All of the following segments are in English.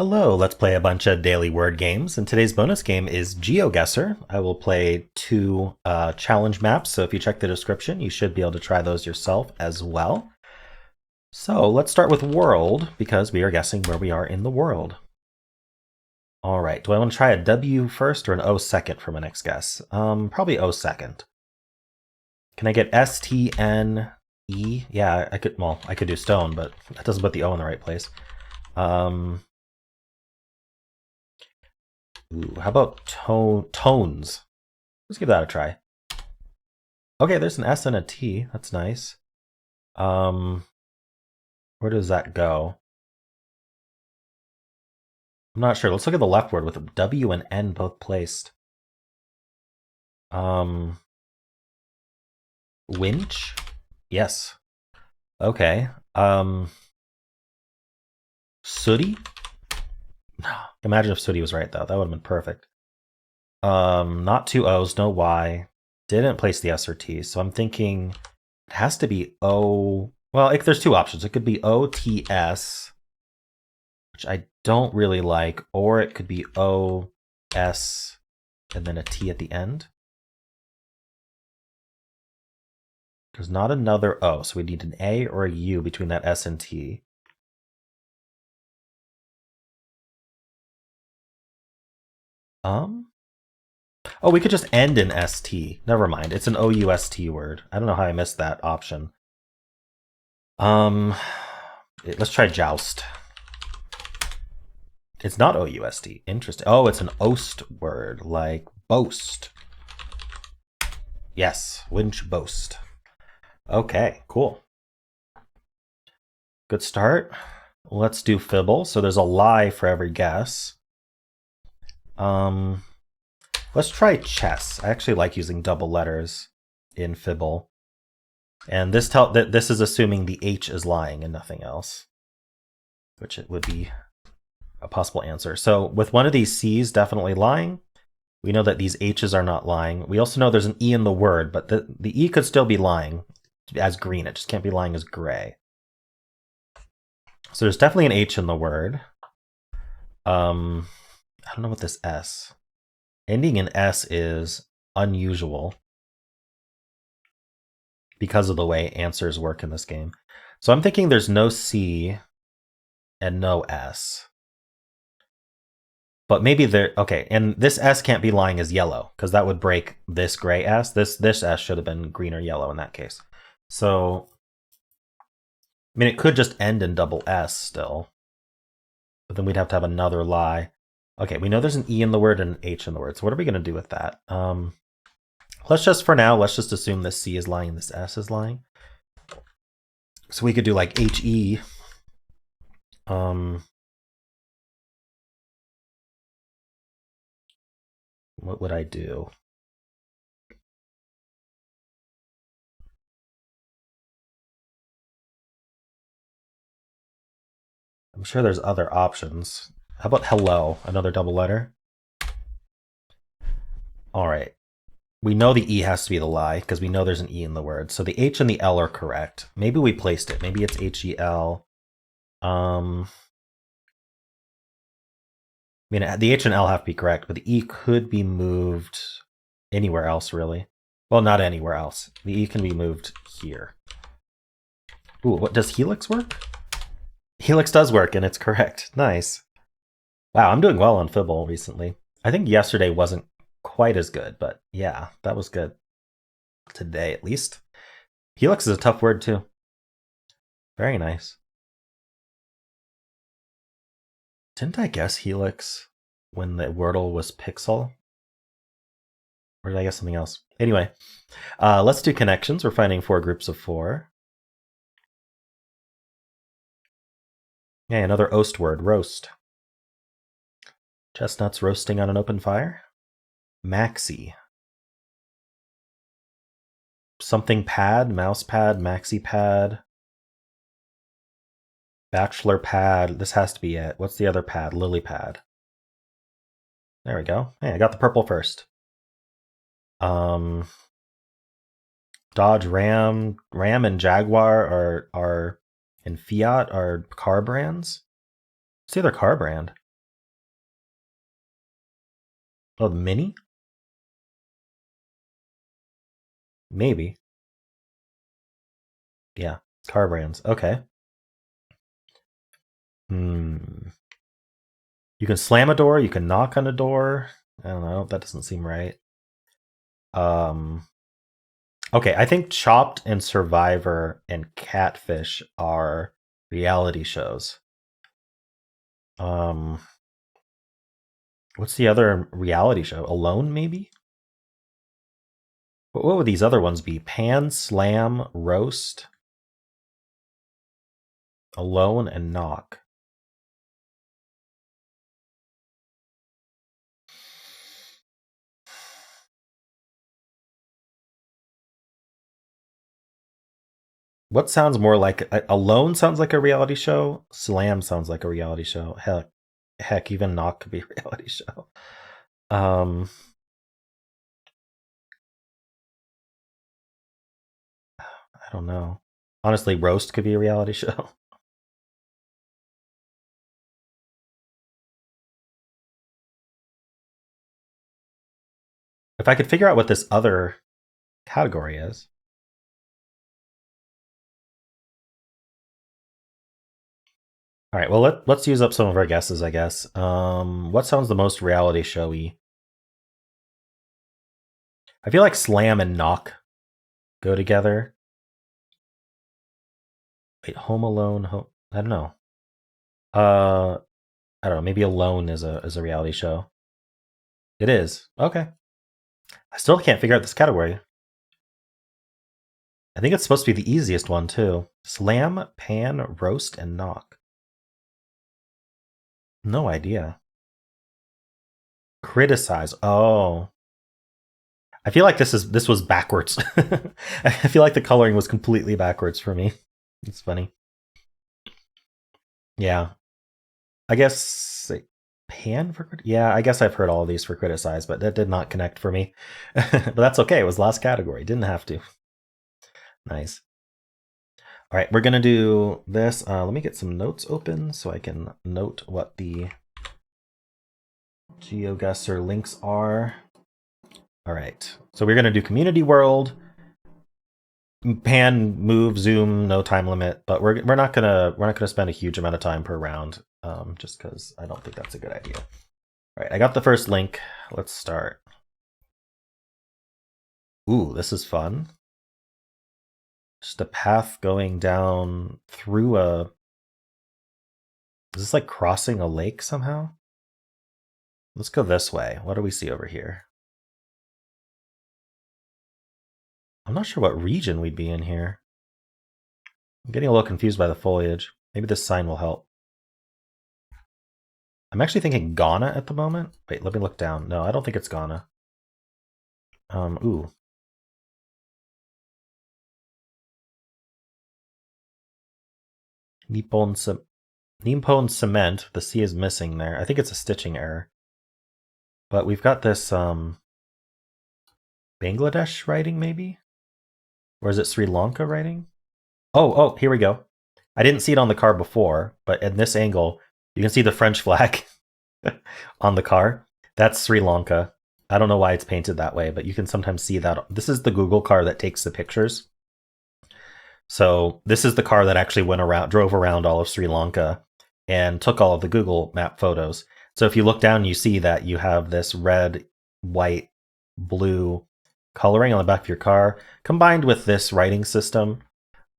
Hello, let's play a bunch of daily word games, and today's bonus game is Geoguessr. I will play two challenge maps, so if you check the description, you should be able to try those yourself as well. So let's start with world, because we are guessing where we are in the world. All right, do I want to try a W first or an O second for my next guess? Probably O second. Can I get S, T, N, E? Yeah, I could do stone, but that doesn't put the O in the right place. Ooh, how about tones? Let's give that a try. Okay, there's an S and a T. That's nice. Where does that go? I'm not sure. Let's look at the left word with a W and N both placed. Winch? Yes. Okay. Sooty? Imagine if Sooty was right, though. That would have been perfect. Not two O's, no Y. Didn't place the S or T, so I'm thinking it has to be O. Well, there's two options. It could be OTS, which I don't really like, or it could be OS and then a T at the end. There's not another O, so we need an A or a U between that S and T. Oh, we could just end in ST. Never mind. It's an OUST word. I don't know how I missed that option. Let's try joust. It's not OUST. Interesting. Oh, it's an OST word, like boast. Yes, winch boast. Okay, cool. Good start. Let's do Fibble. So there's a lie for every guess. Let's try chess. I actually like using double letters in Fibble. And this is assuming the H is lying and nothing else, which it would be a possible answer. So with one of these C's definitely lying, we know that these H's are not lying. We also know there's an E in the word, but the E could still be lying as green. It just can't be lying as gray. So there's definitely an H in the word. I don't know what this S. Ending in S is unusual because of the way answers work in this game. So I'm thinking there's no C and no S. But maybe there, okay, and this S can't be lying as yellow, because that would break this gray S. This S should have been green or yellow in that case. So, I mean, it could just end in double S still. But then we'd have to have another lie. Okay, we know there's an E in the word and an H in the word. So what are we going to do with that? Let's just, for now, let's just assume this C is lying and this S is lying. So we could do like HE. What would I do? I'm sure there's other options. How about hello? Another double letter? All right. We know the E has to be the lie because we know there's an E in the word. So the H and the L are correct. Maybe we placed it. Maybe it's HEL. I mean, the H and L have to be correct, but the E could be moved anywhere else, really. Well, not anywhere else. The E can be moved here. Ooh, what does helix work? Helix does work, and it's correct. Nice. Wow, I'm doing well on Fibble recently. I think yesterday wasn't quite as good, but yeah, that was good. Today, at least. Helix is a tough word, too. Very nice. Didn't I guess helix when the wordle was pixel? Or did I guess something else? Anyway, let's do connections. We're finding 4 groups of 4. Yeah, another oast word, roast. Chestnuts roasting on an open fire. Maxi. Something pad, mouse pad, maxi pad. Bachelor pad. This has to be it. What's the other pad? Lily pad. There we go. Hey, I got the purple first. Dodge, Ram and Jaguar are and Fiat are car brands. What's the other car brand? Oh, the Mini? Maybe. Yeah, car brands. Okay. Hmm. You can slam a door, you can knock on a door. I don't know, that doesn't seem right. Um, okay, I think Chopped and Survivor and Catfish are reality shows. Um, what's the other reality show? Alone, maybe? What would these other ones be? Pan, Slam, Roast, Alone, and Knock. What sounds more like Alone sounds like a reality show. Slam sounds like a reality show. Heck, even Knock could be a reality show. Um, I don't know. Honestly, Roast could be a reality show. If I could figure out what this other category is. All right, well let's use up some of our guesses, I guess. What sounds the most reality showy? I feel like Slam and Knock go together. Wait, Home Alone. I don't know. Uh, I don't know. Maybe Alone is a reality show. It is. Okay. I still can't figure out this category. I think it's supposed to be the easiest one too. Slam, Pan, Roast, and Knock. No idea. Criticize. Oh. I feel like this was backwards. I feel like the coloring was completely backwards for me. It's funny. Yeah. I guess Pan for yeah, I guess I've heard all of these for criticize, but that did not connect for me. But that's okay. It was last category. Didn't have to. Nice. All right, we're gonna do this. Let me get some notes open so I can note what the Geoguessr links are. All right, so we're gonna do community world, pan, move, zoom, no time limit, but we're not gonna spend a huge amount of time per round, just because I don't think that's a good idea. All right, I got the first link. Let's start. Ooh, this is fun. Just a path going down through a. Is this like crossing a lake somehow? Let's go this way. What do we see over here? I'm not sure what region we'd be in here. I'm getting a little confused by the foliage. Maybe this sign will help. I'm actually thinking Ghana at the moment. Wait, let me look down. No, I don't think it's Ghana. Ooh. Nippon Cement. The C is missing there. I think it's a stitching error. But we've got this Bangladesh writing, maybe? Or is it Sri Lanka writing? Oh, here we go. I didn't see it on the car before, but in this angle, you can see the French flag on the car. That's Sri Lanka. I don't know why it's painted that way, but you can sometimes see that. This is the Google car that takes the pictures. So this is the car that actually drove around all of Sri Lanka and took all of the Google map photos. So if you look down, you see that you have this red, white, blue coloring on the back of your car combined with this writing system.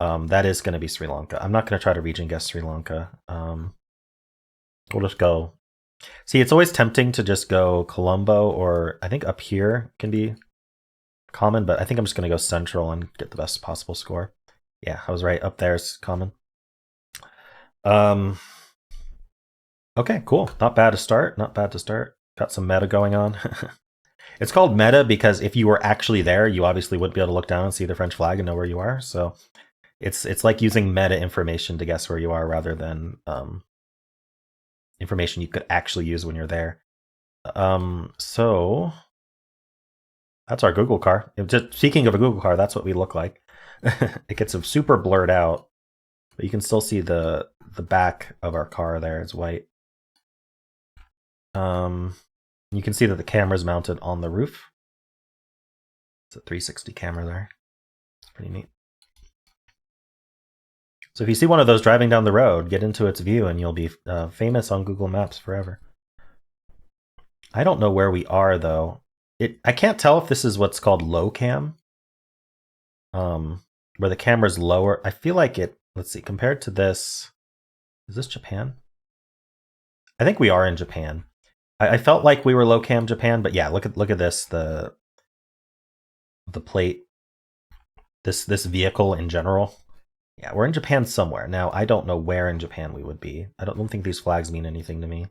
That is going to be Sri Lanka. I'm not going to try to region guess Sri Lanka. We'll just go. See, it's always tempting to just go Colombo, or I think up here can be common, but I think I'm just going to go central and get the best possible score. Yeah, I was right. Up there is common. Okay, cool. Not bad to start. Not bad to start. Got some meta going on. It's called meta because if you were actually there, you obviously wouldn't be able to look down and see the French flag and know where you are. So it's like using meta information to guess where you are rather than information you could actually use when you're there. So that's our Google car. Just speaking of a Google car, that's what we look like. It gets super blurred out, but you can still see the back of our car there is white. You can see that the camera's mounted on the roof. It's a 360 camera there. It's pretty neat. So if you see one of those driving down the road, get into its view and you'll be famous on Google Maps forever. I don't know where we are though. I can't tell if this is what's called low cam, where the camera's lower. I feel like it, let's see, compared to this, is this Japan? I think we are in Japan. I felt like we were low cam Japan, but yeah, look at this, the plate, this vehicle in general. Yeah, we're in Japan somewhere. Now, I don't know where in Japan we would be. I don't think these flags mean anything to me.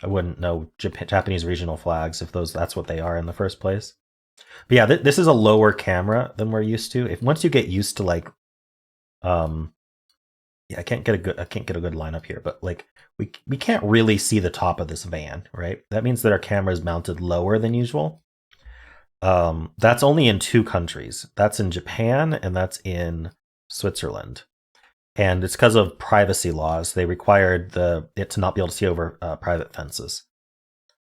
I wouldn't know Japanese regional flags if that's what they are in the first place. But yeah, this is a lower camera than we're used to. Once you get used to like, yeah, I can't get a good lineup here, but like we can't really see the top of this van, right? That means that our camera is mounted lower than usual. That's only in 2 countries. That's in Japan and that's in Switzerland. And it's because of privacy laws. They required it to not be able to see over private fences.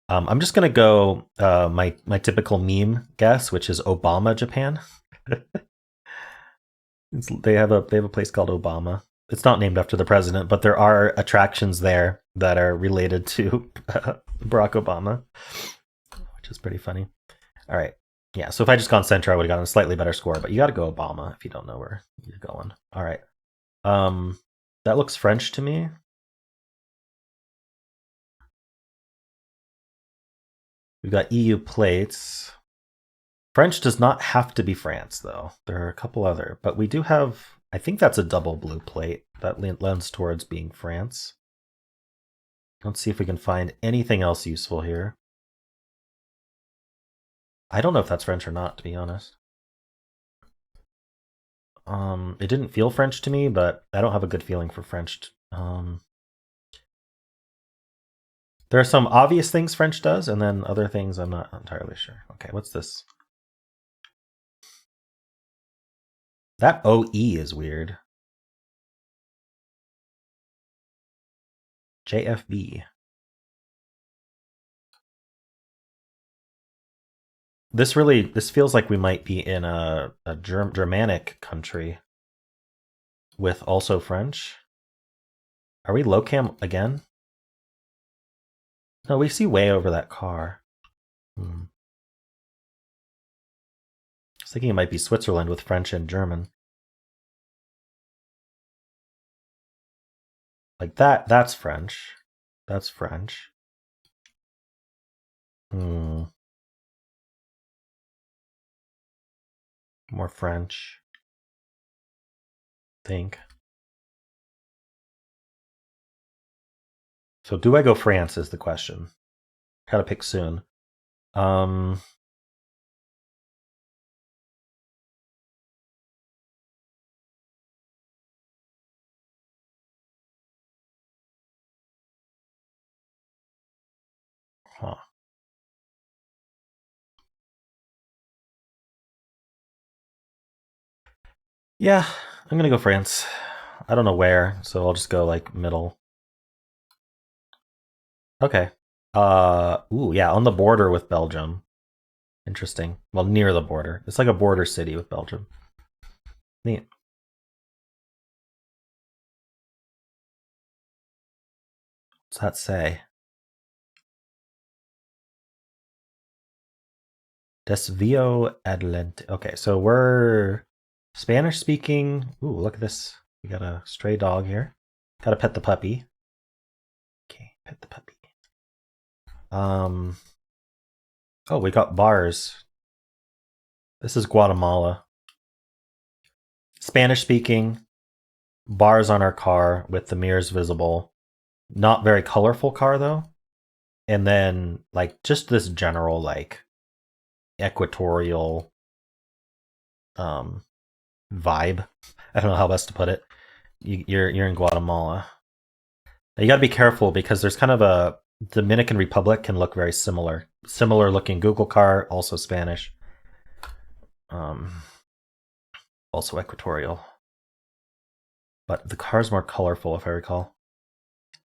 I'm just gonna go my typical meme guess, which is Obama, Japan. They have a place called Obama. It's not named after the president, but there are attractions there that are related to Barack Obama, which is pretty funny. All right. Yeah, so if I just gone center, I would have gotten a slightly better score, but you got to go Obama if you don't know where you're going. All right. That looks French to me. We've got EU plates. French does not have to be France, though. There are a couple other, but we do have, I think that's a double blue plate that lends towards being France. Let's see if we can find anything else useful here. I don't know if that's French or not, to be honest. It didn't feel French to me, but I don't have a good feeling for French. There are some obvious things French does, and then other things I'm not entirely sure. Okay, what's this? That OE is weird. JFB. This feels like we might be in a Germanic country with also French. Are we low cam again? No, we see way over that car. I was thinking it might be Switzerland with French and German. Like that's French. That's French. More French. Think. So do I go France is the question. Gotta pick soon. Huh. Yeah, I'm gonna go France. I don't know where, so I'll just go like middle. Okay. Ooh, yeah, on the border with Belgium. Interesting. Well, near the border. It's like a border city with Belgium. Neat. What's that say? Desvio adelante. Okay, so we're Spanish speaking. Ooh, look at this. We got a stray dog here. Gotta pet the puppy. Okay, pet the puppy. Oh, we got bars. This is Guatemala. Spanish speaking. Bars on our car with the mirrors visible. Not very colorful car though. And then like just this general like equatorial vibe. I don't know how best to put it. You're in Guatemala. Now you got to be careful because there's kind of a Dominican Republic can look very similar. Similar looking Google car, also Spanish. Also equatorial. But the car's more colorful if I recall.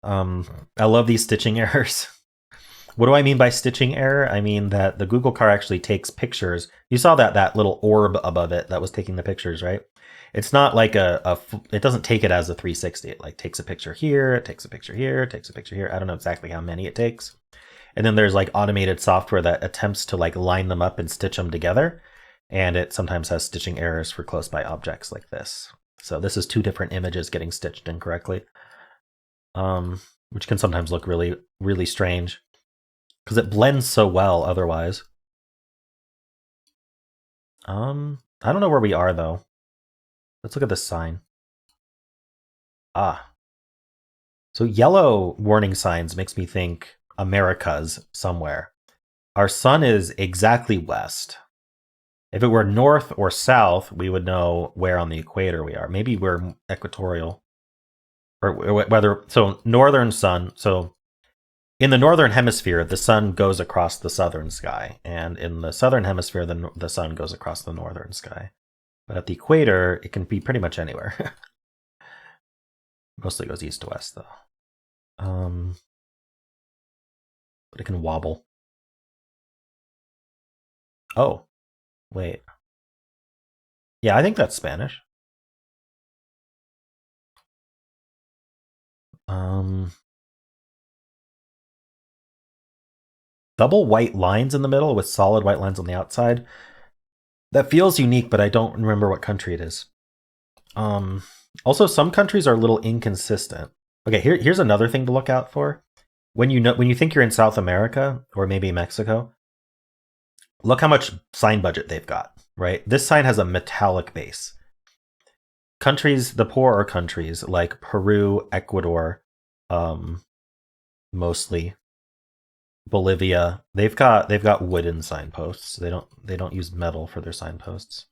I love these stitching errors. What do I mean by stitching error? I mean that the Google car actually takes pictures. You saw that little orb above it that was taking the pictures, right? It's not like it doesn't take it as a 360. It like takes a picture here, it takes a picture here, it takes a picture here. I don't know exactly how many it takes. And then there's like automated software that attempts to like line them up and stitch them together. And it sometimes has stitching errors for close by objects like this. So this is 2 different images getting stitched incorrectly, which can sometimes look really, really strange because it blends so well otherwise. I don't know where we are though. Let's look at this sign. Ah. So yellow warning signs makes me think Americas somewhere. Our sun is exactly west. If it were north or south, we would know where on the equator we are. Maybe we're equatorial. Or whether, so northern sun, so in the northern hemisphere, the sun goes across the southern sky. And in the southern hemisphere, the sun goes across the northern sky. But at the equator, it can be pretty much anywhere. Mostly goes east to west, though. But it can wobble. Oh, wait. Yeah, I think that's Spanish. Double white lines in the middle with solid white lines on the outside. That feels unique, but I don't remember what country it is. Also, some countries are a little inconsistent. Okay, here's another thing to look out for. When you think you're in South America or maybe Mexico, look how much sign budget they've got, right? This sign has a metallic base. Countries, the poorer countries like Peru, Ecuador, mostly Bolivia, they've got wooden signposts. They don't use metal for their signposts.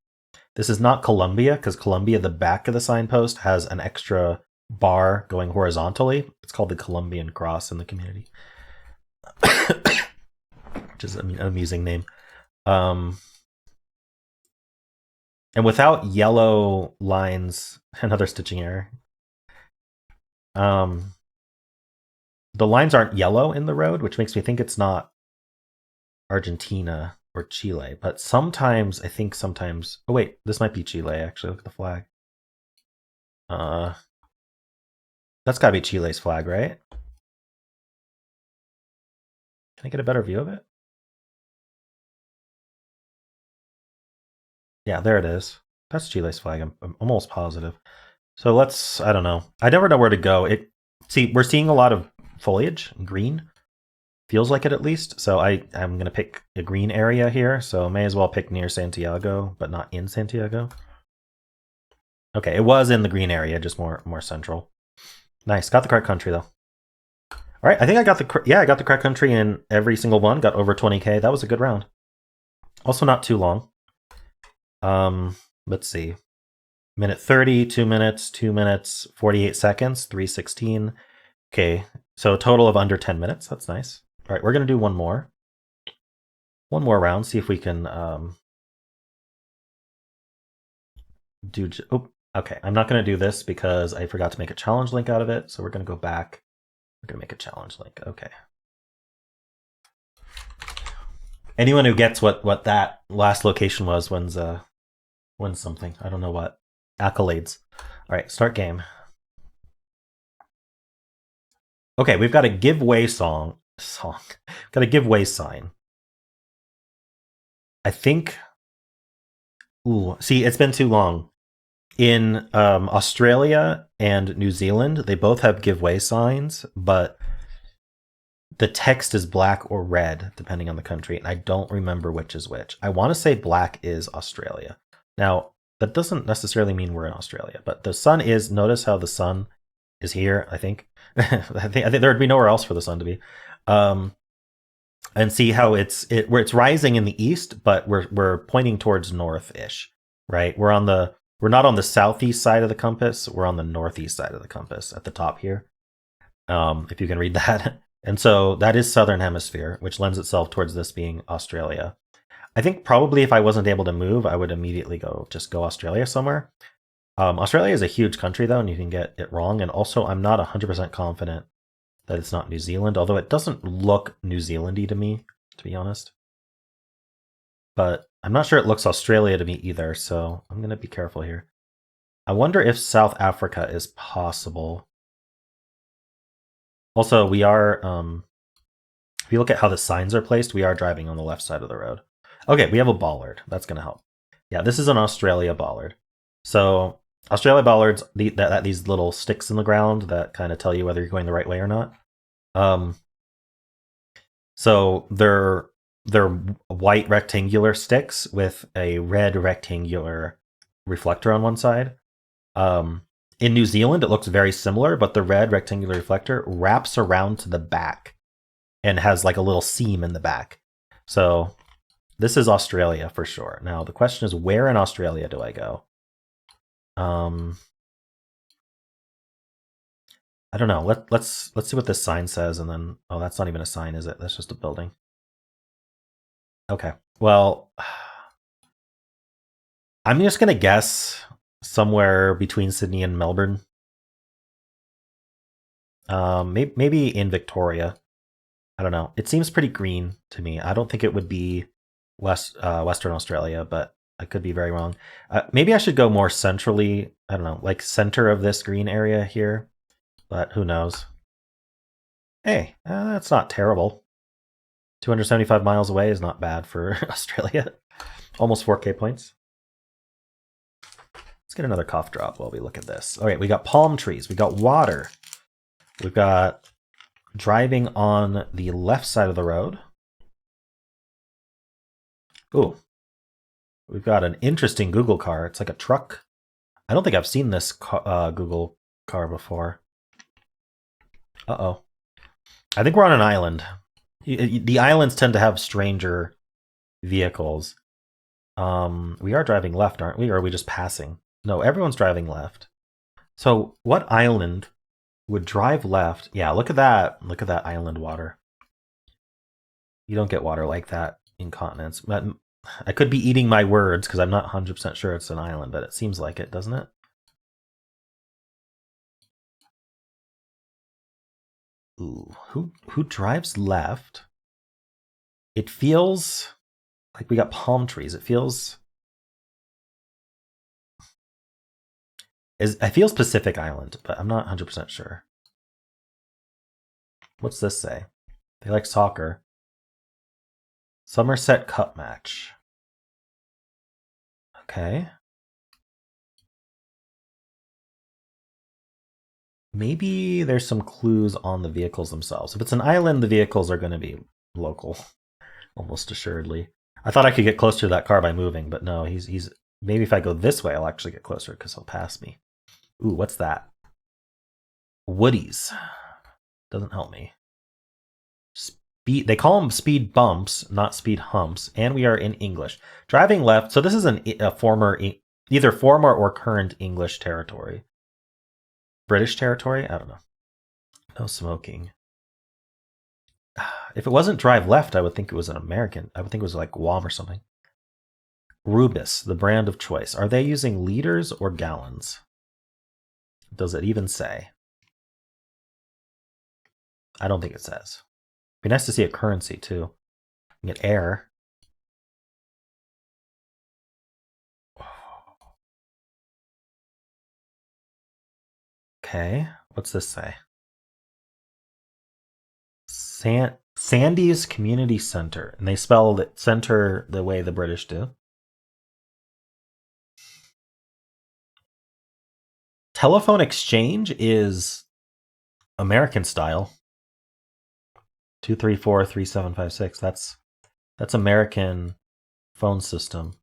This is not Colombia, because Colombia, the back of the signpost has an extra bar going horizontally. It's called the Colombian cross in the community, which is an amusing name. And without yellow lines, another stitching error. The lines aren't yellow in the road, which makes me think it's not Argentina or Chile. But sometimes, oh wait, this might be Chile actually. Look at the flag. That's gotta be Chile's flag, right? Can I get a better view of it? Yeah, there it is. That's Chile's flag. I'm almost positive. So I don't know. I never know where to go. We're seeing a lot of foliage, green. Feels like it at least. So I'm going to pick a green area here. So may as well pick near Santiago, but not in Santiago. Okay, it was in the green area, just more central. Nice. Got the correct country though. All right, I think I got the correct country in every single one. Got over 20K. That was a good round. Also not too long. Let's see. Minute 30, 2 minutes, 2 minutes, 48 seconds, 3:16. Okay, so a total of under 10 minutes. That's nice. All right, we're going to do one more round, see if we can do... Oh, okay, I'm not going to do this because I forgot to make a challenge link out of it, so we're going to go back. We're going to make a challenge link. Okay. Anyone who gets what that last location was wins something. I don't know what. Accolades. All right, start game. Okay, we've got a giveaway song. Got a giveaway sign. I think... Ooh, see, it's been too long. In Australia and New Zealand, they both have giveaway signs, but the text is black or red, depending on the country, and I don't remember which is which. I want to say black is Australia. Now, that doesn't necessarily mean we're in Australia, but the sun is... Notice how the sun is here, I think. I think there would be nowhere else for the sun to be. And see how it's rising in the east, but we're pointing towards north-ish, right? We're not on the southeast side of the compass. We're on the northeast side of the compass at the top here. If you can read that. And so that is southern hemisphere, which lends itself towards this being Australia. I think probably if I wasn't able to move, I would immediately go Australia somewhere. Australia is a huge country though, and you can get it wrong. And also I'm not 100% confident that it's not New Zealand, although it doesn't look New Zealandy to me, to be honest. But I'm not sure it looks Australia to me either, so I'm going to be careful here. I wonder if South Africa is possible. Also, we are, if you look at how the signs are placed, we are driving on the left side of the road. Okay, we have a bollard. That's going to help. Yeah, this is an Australia bollard. So Australia bollards, these little sticks in the ground that kind of tell you whether you're going the right way or not. So they're white rectangular sticks with a red rectangular reflector on one side. In New Zealand, it looks very similar, but the red rectangular reflector wraps around to the back and has like a little seam in the back. So this is Australia for sure. Now the question is, where in Australia do I go? I don't know. Let's see what this sign says, and then that's not even a sign, is it? That's just a building. Okay. Well, I'm just gonna guess somewhere between Sydney and Melbourne. Maybe in Victoria. I don't know. It seems pretty green to me. I don't think it would be Western Australia, but I could be very wrong. Maybe I should go more centrally. I don't know, like center of this green area here, but who knows? Hey, that's not terrible. 275 miles away is not bad for Australia. Almost 4K points. Let's get another cough drop while we look at this. All right, we got palm trees. We got water. We've got driving on the left side of the road. Ooh, we've got an interesting Google car. It's like a truck. I don't think I've seen this Google car before. Uh-oh. I think we're on an island. The islands tend to have stranger vehicles. We are driving left, aren't we? Or are we just passing? No, everyone's driving left. So what island would drive left? Yeah, look at that. Look at that island water. You don't get water like that in continents. But I could be eating my words because I'm not 100% sure it's an island, but it seems like it, doesn't it? Ooh, who drives left? It feels like we got palm trees. It feels I feel Pacific Island, but I'm not 100% sure. What's this say? They like soccer. Somerset Cup match. Okay. Maybe there's some clues on the vehicles themselves. If it's an island, the vehicles are going to be local, almost assuredly. I thought I could get closer to that car by moving, but no, he's maybe if I go this way, I'll actually get closer because he'll pass me. Ooh, what's that? Woodies. Doesn't help me. Speed. They call them speed bumps, not speed humps, and we are in English. Driving left. So this is a former, either former or current English territory. British territory? I don't know. No smoking. If it wasn't drive left, I would think it was an American. I would think it was like Guam or something. Rubis, the brand of choice. Are they using liters or gallons? Does it even say? I don't think it says. Be nice to see a currency too. Get air. Okay, what's this say? Sandy's Community Center, and they spell the center the way the British do. Telephone exchange is American style. 234-3756. That's American phone system,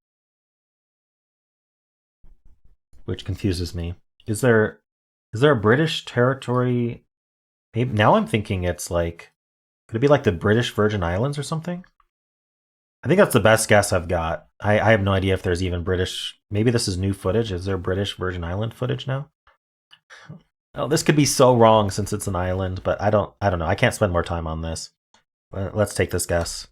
which confuses me. Is there a British territory? Maybe now I'm thinking it's like, could it be like the British Virgin Islands or something? I think that's the best guess I've got. I have no idea if there's even British. Maybe this is new footage. Is there British Virgin Island footage now? Oh, this could be so wrong since it's an island, but I don't know. I can't spend more time on this. Let's take this guess.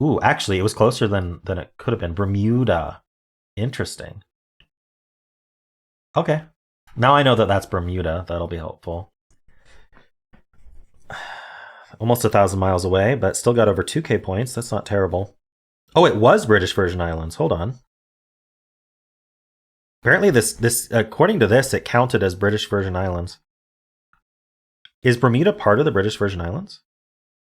Ooh, actually, it was closer than it could have been. Bermuda. Interesting. Okay. Now I know that that's Bermuda. That'll be helpful. almost 1,000 miles away, but still got over 2K points. That's not terrible. Oh, it was British Virgin Islands. Hold on. Apparently, this according to this, it counted as British Virgin Islands. Is Bermuda part of the British Virgin Islands?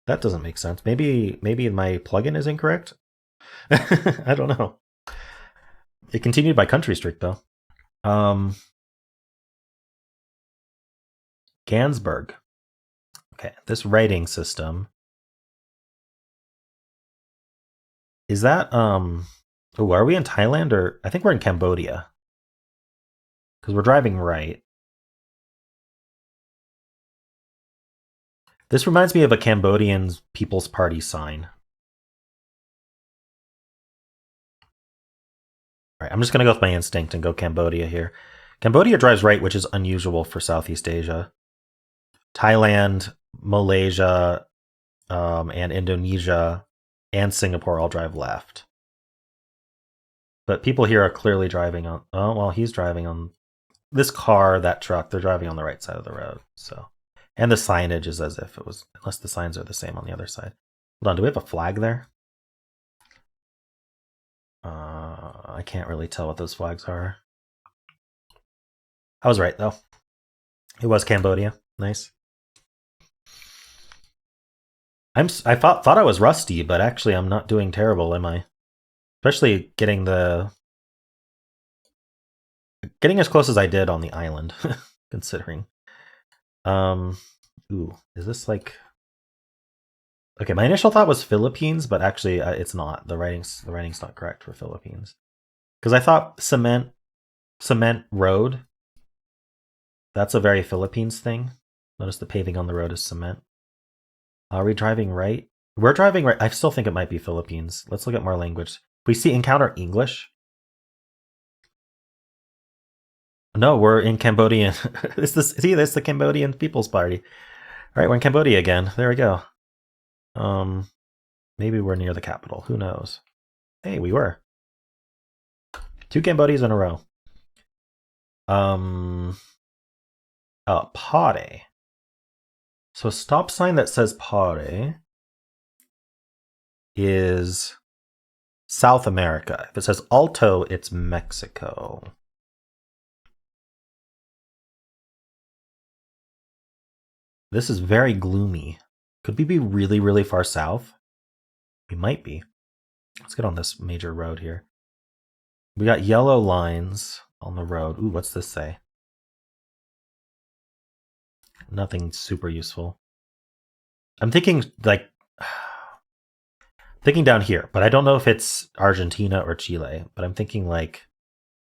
That doesn't make sense. Maybe my plugin is incorrect. I don't know. It continued by country streak though. Gansberg. Okay, this rating system. Is that oh, are we in Thailand or I think we're in Cambodia? Because we're driving right. This reminds me of a Cambodian People's Party sign. All right, I'm just going to go with my instinct and go Cambodia here. Cambodia drives right, which is unusual for Southeast Asia. Thailand, Malaysia, and Indonesia, and Singapore all drive left. But people here are clearly driving on... Oh, well, he's driving on... This car, that truck, they're driving on the right side of the road. So, and the signage is as if it was... Unless the signs are the same on the other side. Hold on, do we have a flag there? I can't really tell what those flags are. I was right, though. It was Cambodia. Nice. I thought I was rusty, but actually I'm not doing terrible, am I? Especially getting as close as I did on the island, considering. Ooh, is this like... Okay, my initial thought was Philippines, but actually it's not. The writing's not correct for Philippines. Because I thought cement road. That's a very Philippines thing. Notice the paving on the road is cement. Are we driving right? We're driving right. I still think it might be Philippines. Let's look at more language. We see encounter English. No, we're in Cambodian. This the Cambodian People's Party. All right, we're in Cambodia again. There we go. Maybe we're near the capital. Who knows? Hey, we were. 2 Cambodias in a row. Pare. So a stop sign that says Pare is South America. If it says Alto, it's Mexico. This is very gloomy. Could we be really, really far south? We might be. Let's get on this major road here. We got yellow lines on the road. Ooh, what's this say? Nothing super useful. I'm thinking like down here, but I don't know if it's Argentina or Chile, but I'm thinking like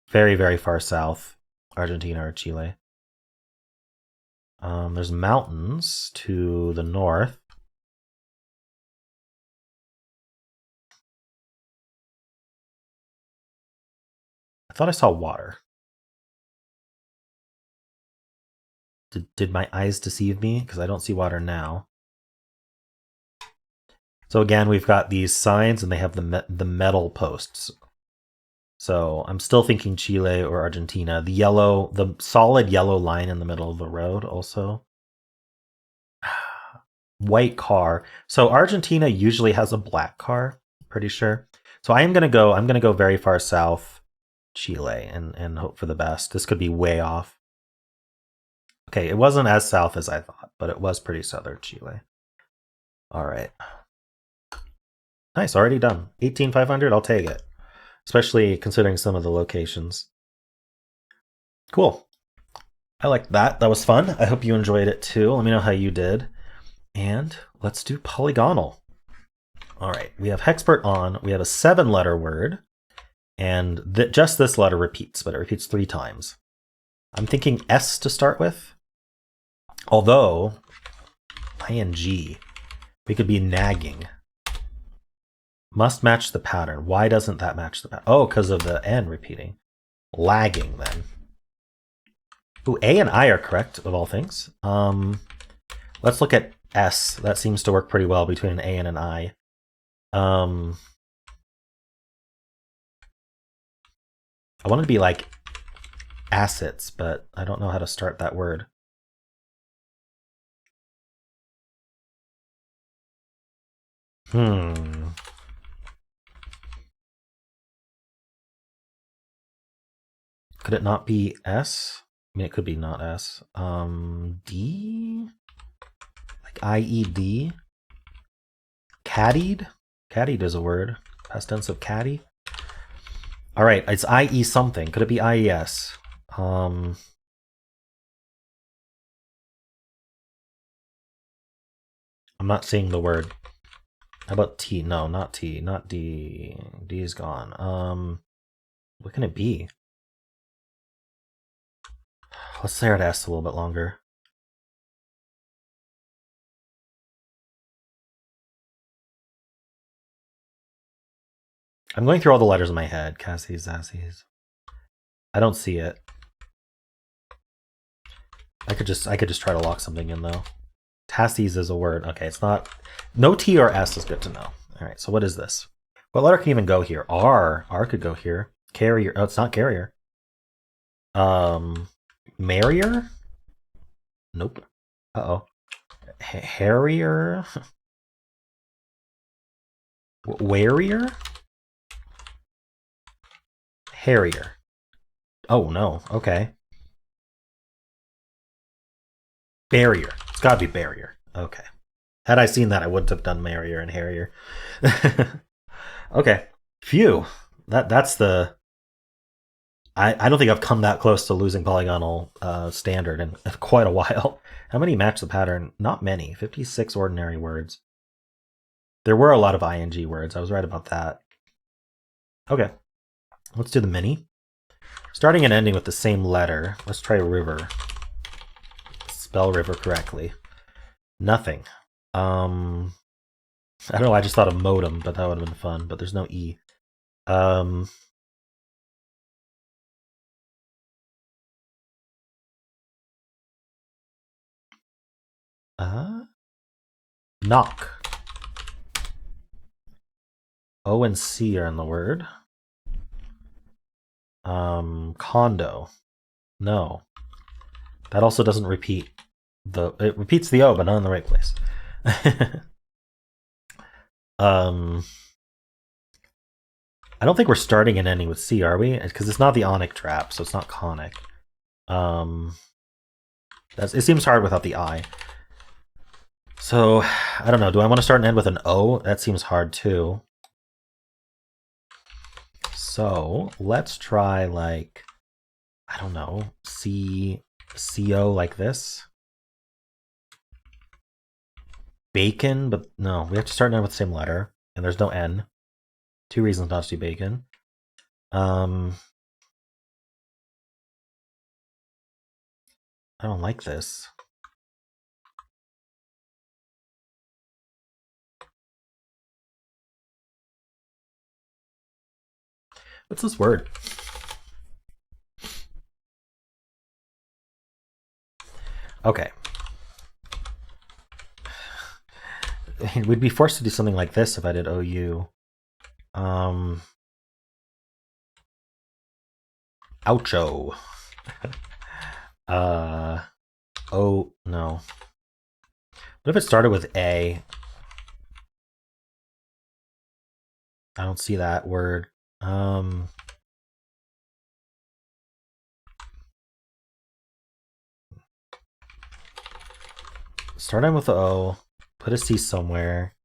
very, very far south, Argentina or Chile. There's mountains to the north. I thought I saw water. Did my eyes deceive me? Because I don't see water now. So again, we've got these signs and they have the metal posts. So I'm still thinking Chile or Argentina. The solid yellow line in the middle of the road also. White car. So Argentina usually has a black car, pretty sure. So I'm gonna go very far south, Chile, and hope for the best. This could be way off. Okay, it wasn't as south as I thought, but it was pretty southern Chile. All right. Nice, already done. 18,500, I'll take it. Especially considering some of the locations. Cool. I liked that. That was fun. I hope you enjoyed it too. Let me know how you did. And let's do polygonal. All right, we have Hexpert on. We have a 7-letter word. And just this letter repeats, but it repeats 3 times. I'm thinking S to start with. Although, ing, we could be nagging. Must match the pattern. Why doesn't that match the pattern? Oh, because of the N repeating. Lagging, then. Ooh, A and I are correct, of all things. Let's look at S. That seems to work pretty well between an A and an I. I want it to be like assets, but I don't know how to start that word. Could it not be S? I mean, it could be not S. D? Like IED? Caddied? Caddied is a word. Past tense of caddy. All right, it's IE something. Could it be IES? I'm not seeing the word. How about T? No, not T. Not D. D is gone. What can it be? Let's stare at S a little bit longer. I'm going through all the letters in my head. Cassies, Zassies. I don't see it. I could just try to lock something in though. Tassies is a word. Okay, it's not. No T or S is good to know. All right, so what is this? What letter can even go here? R. R could go here. Carrier. Oh, it's not carrier. Marrier? Nope. Uh-oh. Harrier? Warrior? Harrier. Oh, no. Okay. Barrier. It's gotta be barrier. Okay. Had I seen that, I wouldn't have done Marrier and Harrier. Okay. Phew. That's the... I don't think I've come that close to losing Polygonle Standard in quite a while. How many match the pattern? Not many. 56 ordinary words. There were a lot of ing words. I was right about that. Okay. Let's do the mini. Starting and ending with the same letter. Let's try river. Spell river correctly. Nothing. I don't know. I just thought of modem, but that would have been fun. But there's no E. Knock. O and C are in the word. Condo. No. That also doesn't repeat the... It repeats the O, but not in the right place. I don't think we're starting and ending with C, are we? Because it's not the onic trap, so it's not conic. It seems hard without the I. So, I don't know. Do I want to start and end with an O? That seems hard too. So, let's try like, I don't know, CO like this. Bacon, but no, we have to start and end with the same letter, and there's no N. 2 reasons not to do bacon. I don't like this. What's this word? Okay. We'd be forced to do something like this if I did OU. Oucho. Oh, no. What if it started with A? I don't see that word. Start on with the O. Put a C somewhere.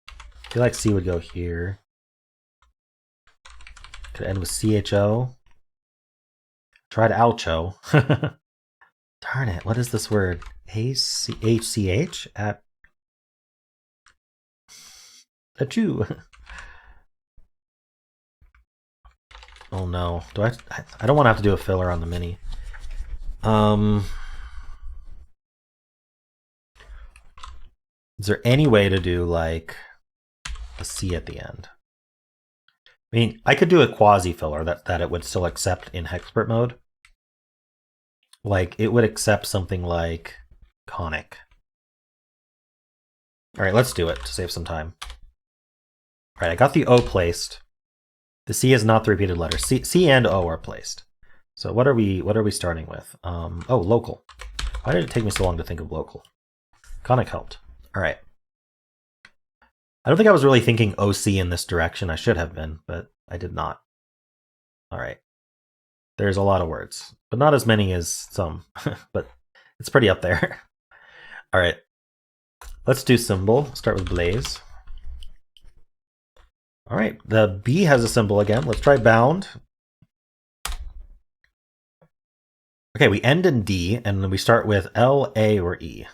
I feel like C would go here. Could end with CHO. Tried oucho. Darn it, what is this word? HCH at Jew. Oh no. I don't want to have to do a filler on the mini. Is there any way to do like a C at the end? I mean, I could do a quasi filler that it would still accept in hexpert mode. Like it would accept something like conic. All right, let's do it to save some time. All right, I got the O placed. The C is not the repeated letter. C and O are placed. So what are we starting with? Oh, local. Why did it take me so long to think of local? Conic helped. All right. I don't think I was really thinking OC in this direction. I should have been, but I did not. All right. There's a lot of words, but not as many as some, but it's pretty up there. All right. Let's do Symble. Start with Blaze. All right. The B has a symbol again. Let's try bound. Okay, we end in D, and then we start with L, A, or E.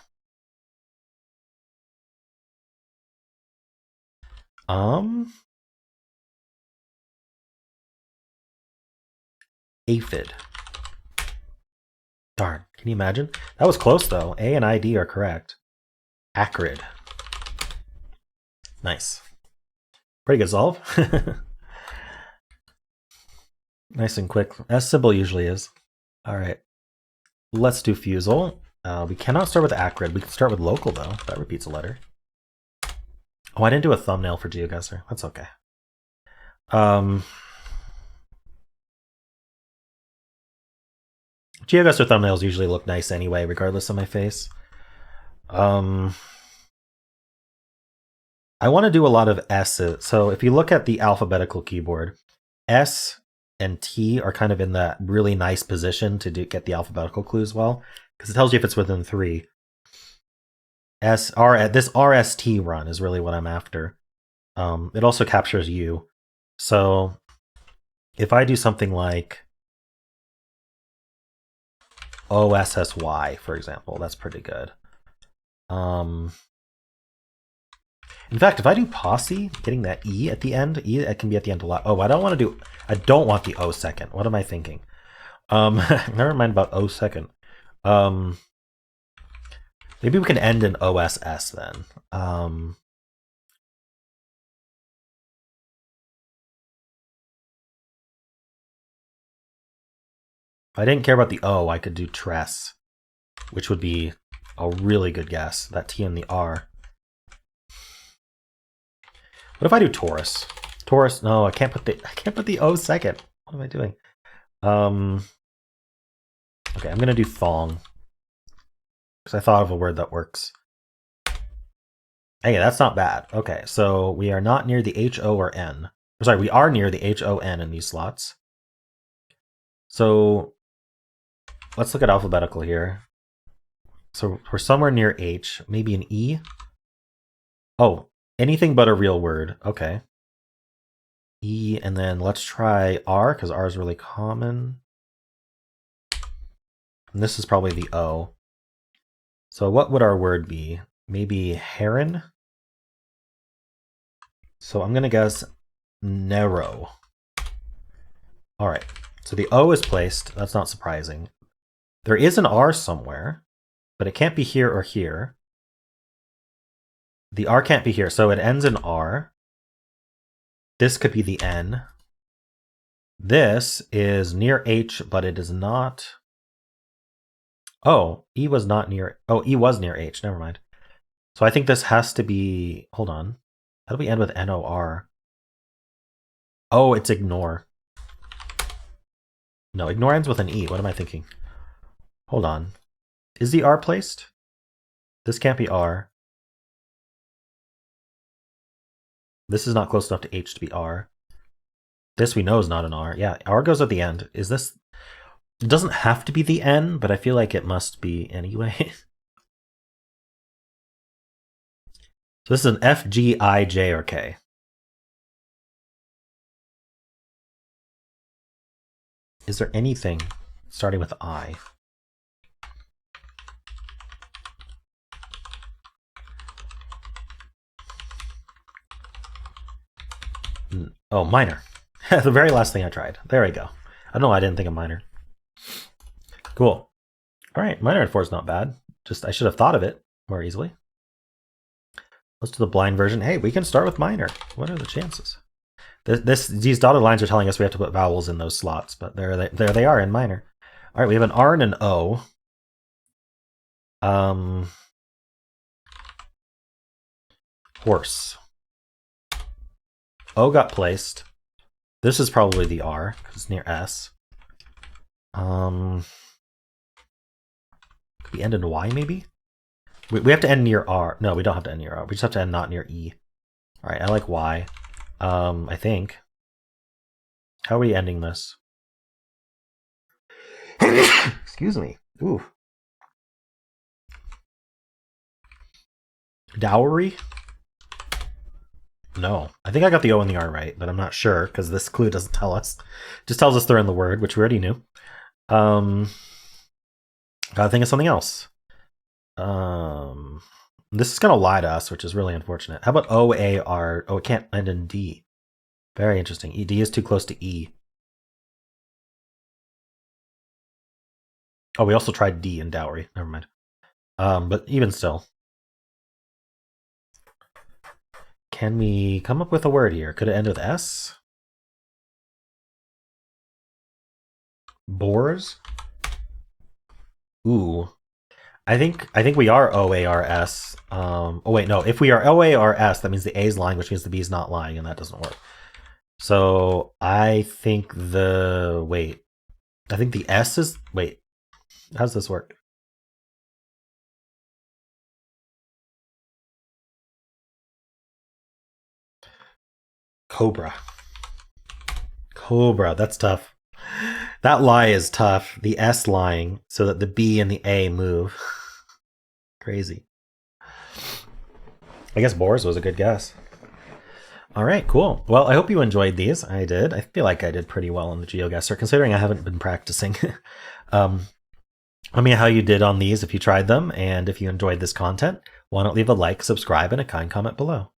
Aphid. Darn, can you imagine? That was close though. A and ID are correct. Acrid. Nice. Pretty good solve. Nice and quick, as Symble usually is. All right, let's do Fusele. We cannot start with acrid. We can start with local though. That repeats a letter. Oh, I didn't do a thumbnail for Geoguessr. That's okay. Geoguessr thumbnails usually look nice anyway, regardless of my face. I want to do a lot of S's. So if you look at the alphabetical keyboard, S and T are kind of in that really nice position to get the alphabetical clues well, because it tells you if it's within 3. This RST run is really what I'm after. It also captures U. So if I do something like OSSY, for example, that's pretty good. In fact, if I do posse, getting that E at the end, it can be at the end a lot. Oh, I don't want the O second. What am I thinking? Never mind about O second. Maybe we can end in OSS then. If I didn't care about the O, I could do Tress, which would be a really good guess. That T and the R. What if I do Taurus? Taurus, no, I can't put the O second. What am I doing? Okay, I'm gonna do thong. Because I thought of a word that works. Hey, that's not bad. Okay, so we are not near the H, O, or N. Sorry, we are near the H, O, N in these slots. So let's look at alphabetical here. So we're somewhere near H, maybe an E. Oh, anything but a real word. Okay. E, and then let's try R, because R is really common. And this is probably the O. So what would our word be? Maybe heron? So I'm going to guess narrow. All right. So the O is placed. That's not surprising. There is an R somewhere, but it can't be here or here. The R can't be here, so it ends in R. This could be the N. This is near H, but it is not. Oh, E was not near. Oh, E was near H. Never mind. So I think this has to be. Hold on. How do we end with NOR? Oh, it's ignore. No, ignore ends with an E. What am I thinking? Hold on. Is the R placed? This can't be R. This is not close enough to H to be R. This we know is not an R. Yeah, R goes at the end. Is this... It doesn't have to be the N, but I feel like it must be anyway. So this is an F, G, I, J, or K. Is there anything starting with I? Oh, minor. The very last thing I tried. There we go. I don't know why I didn't think of minor. Cool. All right, minor at 4 is not bad. Just I should have thought of it more easily. Let's do the blind version. Hey, we can start with minor. What are the chances? These dotted lines are telling us we have to put vowels in those slots, but there they are in minor. All right, we have an R and an O. Horse. O got placed. This is probably the R because it's near S. Could we end in Y maybe? We have to end near R. No, we don't have to end near R. We just have to end not near E. All right, I like Y. I think. How are we ending this? Excuse me. Ooh. Dowry? No. I think I got the O and the R right, but I'm not sure because this clue doesn't tell us. It just tells us they're in the word, which we already knew. Gotta think of something else. This is gonna lie to us, which is really unfortunate. How about OAR? Oh, it can't end in D. Very interesting. ED is too close to E. Oh, we also tried D in dowry. Never mind. But even still. Can we come up with a word here? Could it end with S? Boars? Ooh. I think we are OARS. Oh wait, no. If we are OARS, that means the A is lying, which means the B is not lying, and that doesn't work. So I think the S is wait. How does this work? Cobra. Cobra. That's tough. That lie is tough. The S lying so that the B and the A move. Crazy. I guess Boars was a good guess. All right, cool. Well, I hope you enjoyed these. I did. I feel like I did pretty well on the Geoguessr, considering I haven't been practicing. Let me know how you did on these if you tried them, and if you enjoyed this content, why not leave a like, subscribe, and a kind comment below.